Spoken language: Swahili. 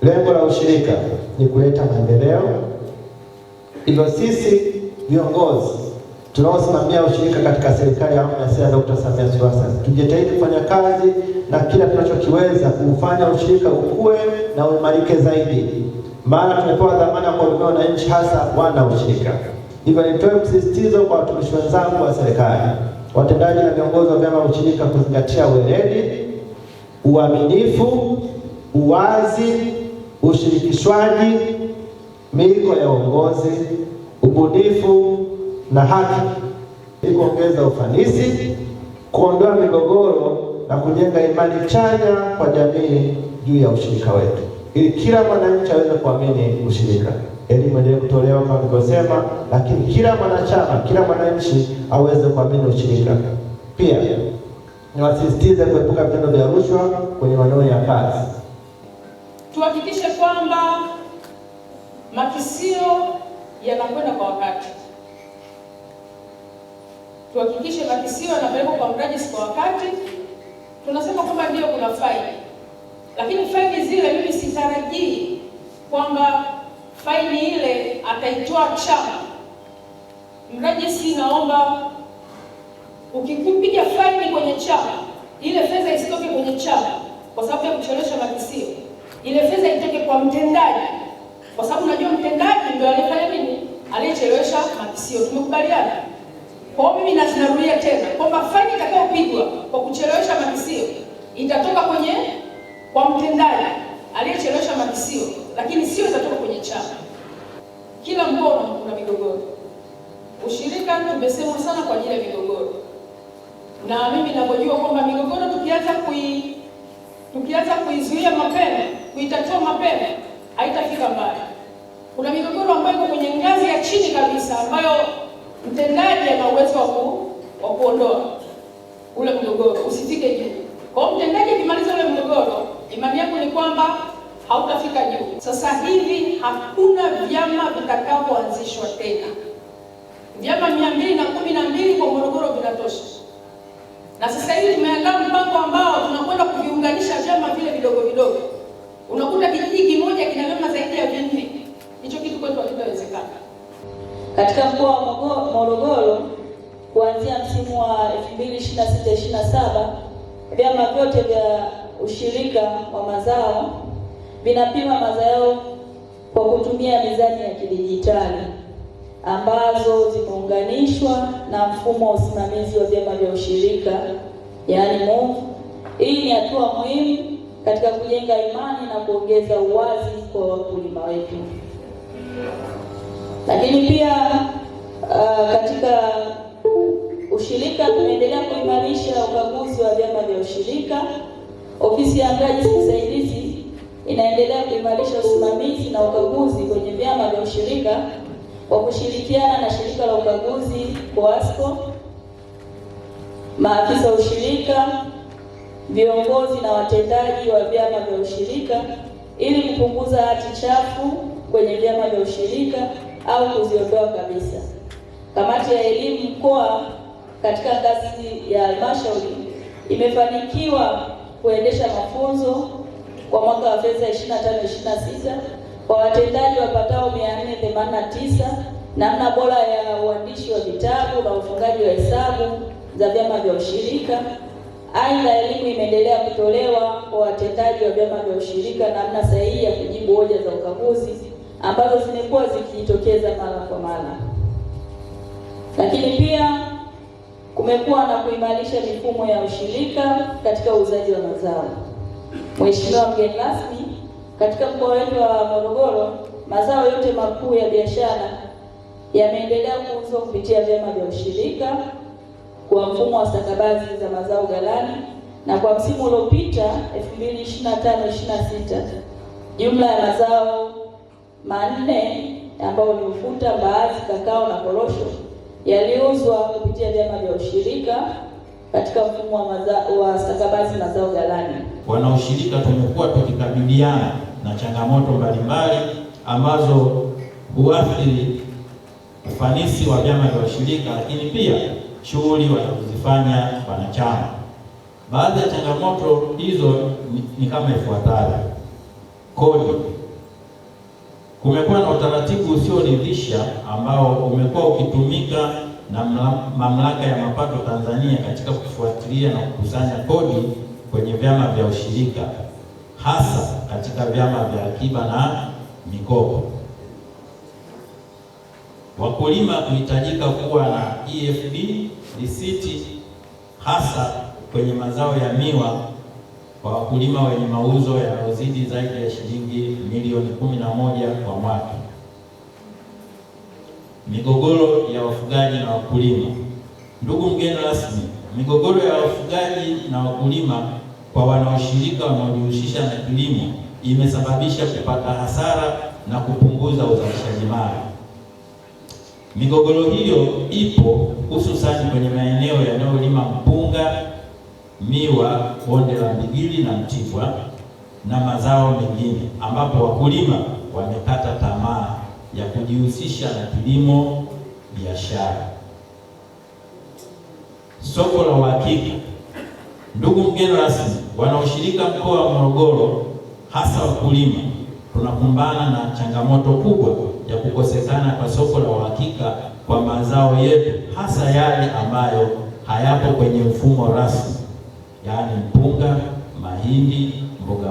Lengo la ushirika ni kuleta maendeleo. Hivyo sisi viongozi tunaosimamia ushirika katika serikali ya awamu ya sita Dr. Samia Suluhu Hassan tujitahidi kufanya kazi na kila tunachokiweza kufanya ushirika ukue na uimarike zaidi, maana tumepewa dhamana ya kuhudumia wananchi, hasa wana ushirika. Hivyo nitoe msisitizo kwa watumishi wenzangu wa serikali, watendaji na viongozi wa vyama vya ushirika kuzingatia weledi, uaminifu, uwazi, ushirikishwaji, miiko ya uongozi, ubunifu na haki, ili kuongeza ufanisi, kuondoa migogoro na kujenga imani chanya kwa jamii juu ya ushirika wetu, ili kila mwananchi aweze kuamini ushirika. Elimu endelee kutolewa kama nilivyosema, lakini kila mwanachama, kila mwananchi aweze kuamini ushirika. Pia niwasisitize kuepuka vitendo vya rushwa kwenye maeneo ya kazi. Tuhakikishe kwamba makisio yanakwenda kwa wakati. Tuhakikishe makisio yanapelekwa kwa mrajisi kwa wakati. Tunasema kwamba ndio kuna faini, lakini faini zile mimi sitarajii kwamba faini ile ataitoa chama. Mrajisi, naomba ukipiga faini kwenye chama, ile fedha isitoke kwenye chama kwa sababu ya kuchelewesha makisio. Ile fedha itoke kwa mtendaji, kwa sababu unajua mtendaji ndio alifanya nini, aliyechelewesha makisio. Tumekubaliana? Kwa hiyo mimi narudia tena kwamba faini itakayopigwa kwa kuchelewesha makisio itatoka kwa mtendaji aliyechelewesha makisio, lakini sio itatoka kwenye chama. Kila mkoa una migogoro. Ushirika tumesema sana kwa ajili ya migogoro, na mimi ninavyojua kwamba migogoro tukianza kuizuia mapema, kuitatua mapema, haitafika mbali. Kuna migogoro ambayo iko kwenye ngazi ya chini kabisa, ambayo mtendaji ana uwezo wa kuondoa ule mgogoro usifike juu. Kwa hiyo mtendaji akimaliza ule mgogoro, imani yangu ni kwamba hautafika juu. Sasa hivi hakuna vyama vitakavyoanzishwa tena. Vyama 212 kwa Morogoro vinatosha. Na sasa hivi tumeandaa mpango ambao tunakwenda kuviunganisha vyama vile vidogo vidogo. Unakuta kijiji kimoja kina vyama zaidi ya 4. Hicho kitu kwetu hakitawezekana. Katika mkoa wa Morogoro, kuanzia msimu wa 2026-27 vyama vyote vya ushirika wa mazao vinapima mazao kwa kutumia mizani ya kidijitali ambazo zimeunganishwa na mfumo wa usimamizi wa vyama vya ushirika, yaani MOVE. Hii ni hatua muhimu katika kujenga imani na kuongeza uwazi kwa wakulima wetu. Lakini pia katika ushirika tumeendelea kuimarisha ukaguzi wa vyama vya ushirika. Ofisi ya mrajisi msaidizi inaendelea kuimarisha usimamizi na ukaguzi kwenye vyama vya ushirika kwa kushirikiana na shirika la ukaguzi COASCO, maafisa wa ushirika, viongozi na watendaji wa vyama vya ushirika, ili kupunguza hati chafu kwenye vyama vya ushirika au kuziondoa kabisa. Kamati ya elimu mkoa katika ngazi ya halmashauri imefanikiwa kuendesha mafunzo kwa mwaka wa fedha 25-26 kwa watendaji wapatao 489 namna bora ya uandishi wa vitabu na ufungaji wa hesabu za vyama vya ushirika. Aidha, elimu imeendelea kutolewa kwa watendaji wa vyama vya ushirika namna sahihi ya kujibu hoja za ukaguzi ambazo zimekuwa zikijitokeza mara kwa mara. Lakini pia kumekuwa na kuimarisha mifumo ya ushirika katika uuzaji wa mazao. Mheshimiwa mgeni rasmi, katika mkoa wetu wa Morogoro, mazao yote makuu ya biashara yameendelea kuuzwa kupitia vyama vya ushirika kwa mfumo wa stakabadhi za mazao ghalani, na kwa msimu uliopita 2025-26 jumla ya mazao manne ambayo ni ufuta, mbaazi, kakao na korosho yaliuzwa kupitia vyama vya ushirika katika mfumo wa stakabadhi mazao ghalani. Wanaushirika tumekuwa tukikabiliana na changamoto mbalimbali ambazo huathiri ufanisi wa vyama vya ushirika, lakini pia shughuli wanazozifanya wanachama. Baadhi ya changamoto hizo ni kama ifuatavyo. kodi. Kumekuwa na utaratibu usioridhisha ambao umekuwa ukitumika na Mamlaka ya Mapato Tanzania katika kufuatilia na kukusanya kodi kwenye vyama vya ushirika, hasa katika vyama vya akiba na mikopo. Wakulima kuhitajika kuwa na EFD risiti, hasa kwenye mazao ya miwa kwa wakulima wenye mauzo yanayozidi zaidi ya shilingi milioni 11 kwa mwaka. Migogoro ya wafugaji na wakulima. Ndugu mgeni rasmi, migogoro ya wafugaji na wakulima kwa wanaoshirika wanaojihusisha na kilimo imesababisha kupata hasara na kupunguza uzalishaji mali. Migogoro hiyo ipo hususani kwenye maeneo yanayolima mpunga, miwa, bonde la Mbigili na Mtibwa na mazao mengine, ambapo wakulima wamekata tamaa ya kujihusisha na kilimo biashara. Soko la uhakika. Ndugu mgeni rasmi, wanaoshirika mkoa wa Morogoro, hasa wakulima, tunakumbana na changamoto kubwa ya kukosekana kwa soko la uhakika kwa mazao yetu, hasa yale ambayo hayapo kwenye mfumo rasmi, yaani mpunga, mahindi, mboga